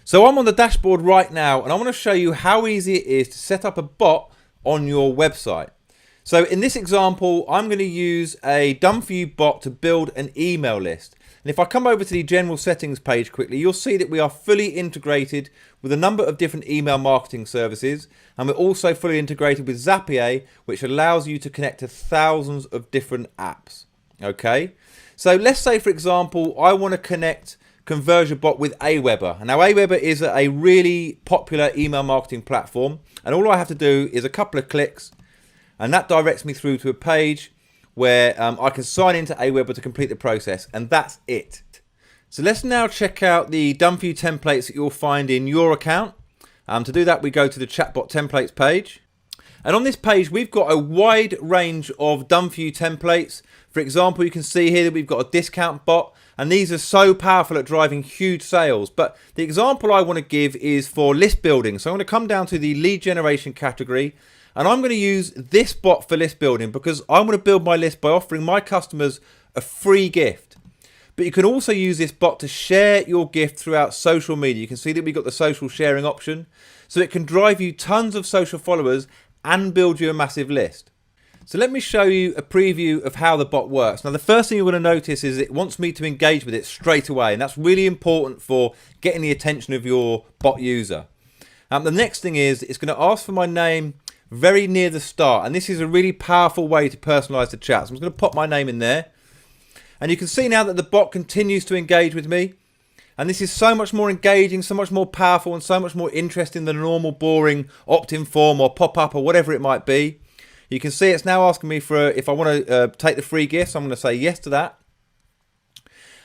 So I'm on the dashboard right now and I want to show you how easy it is to set up a bot on your website. So in this example, I'm going to use a done for you bot to build an email list. And if I come over to the general settings page quickly, you'll see that we are fully integrated with a number of different email marketing services. And we're also fully integrated with Zapier, which allows you to connect to thousands of different apps. Okay. So let's say, for example, I want to connect conversiobot with Aweber. Now Aweber is a really popular email marketing platform, and all I have to do is a couple of clicks and that directs me through to a page where I can sign into Aweber to complete the process, and that's it. So let's now check out the done for you templates that you'll find in your account. To do that, we go to the chatbot templates page, and on this page we've got a wide range of done for you templates. For example, you can see here that we've got a discount bot, and these are so powerful at driving huge sales. But the example I want to give is for list building. So I'm going to come down to the lead generation category, and I'm going to use this bot for list building because I want to build my list by offering my customers a free gift. But you can also use this bot to share your gift throughout social media. You can see that we've got the social sharing option, so it can drive you tons of social followers and build you a massive list. So let me show you a preview of how the bot works. Now the first thing you're going to notice is it wants me to engage with it straight away, and that's really important for getting the attention of your bot user. The next thing is it's going to ask for my name very near the start, and this is a really powerful way to personalize the chat. So I'm just going to pop my name in there, and you can see now that the bot continues to engage with me, and this is so much more engaging, so much more powerful, and so much more interesting than a normal boring opt-in form or pop-up or whatever it might be. You can see it's now asking me for if I want to take the free gifts. I'm going to say yes to that.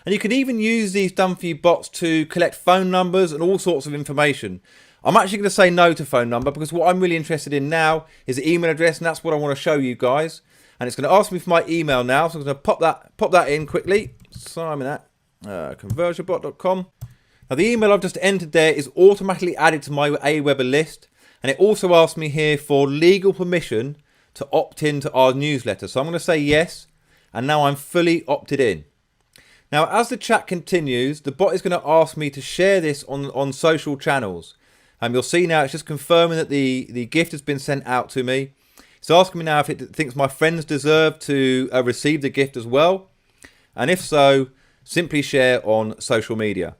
And you can even use these done for you bots to collect phone numbers and all sorts of information. I'm actually going to say no to phone number because what I'm really interested in now is the email address, and that's what I want to show you guys. And it's going to ask me for my email now, so I'm going to pop that in quickly. Simon at conversiobot.com. Now the email I've just entered there is automatically added to my Aweber list, and it also asks me here for legal permission to opt in to our newsletter. So I'm going to say yes, and now I'm fully opted in. Now as the chat continues, the bot is going to ask me to share this on social channels. You'll see now it's just confirming that the gift has been sent out to me. It's asking me now if it thinks my friends deserve to receive the gift as well, and if so, simply share on social media.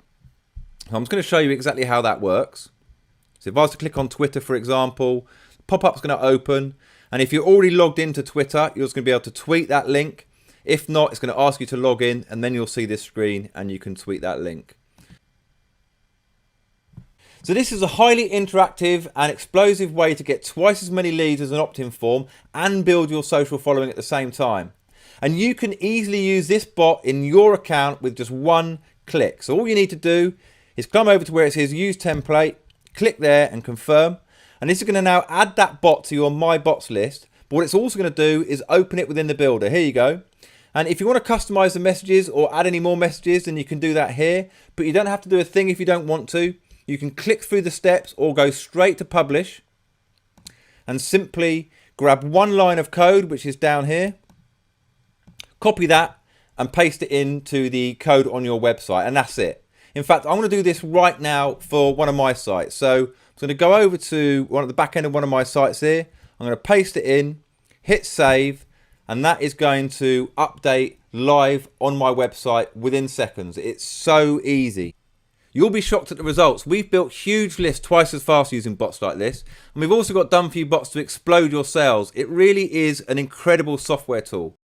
I'm just going to show you exactly how that works. So if I was to click on Twitter, for example, pop-up's going to open. And if you're already logged into Twitter, you're just going to be able to tweet that link. If not, it's going to ask you to log in, and then you'll see this screen and you can tweet that link. So this is a highly interactive and explosive way to get twice as many leads as an opt-in form and build your social following at the same time. And you can easily use this bot in your account with just one click. So all you need to do is come over to where it says use template, click there and confirm. And this is going to now add that bot to your My Bots list. But what it's also going to do is open it within the builder. Here you go. And if you want to customize the messages or add any more messages, then you can do that here. But you don't have to do a thing if you don't want to. You can click through the steps or go straight to publish and simply grab one line of code, which is down here, copy that and paste it into the code on your website. And that's it. In fact, I'm going to do this right now for one of my sites. So I'm going to go over to the back end of one of my sites here. I'm going to paste it in, hit save, and that is going to update live on my website within seconds. It's so easy. You'll be shocked at the results. We've built huge lists twice as fast using bots like this. And we've also got done for you bots to explode your sales. It really is an incredible software tool.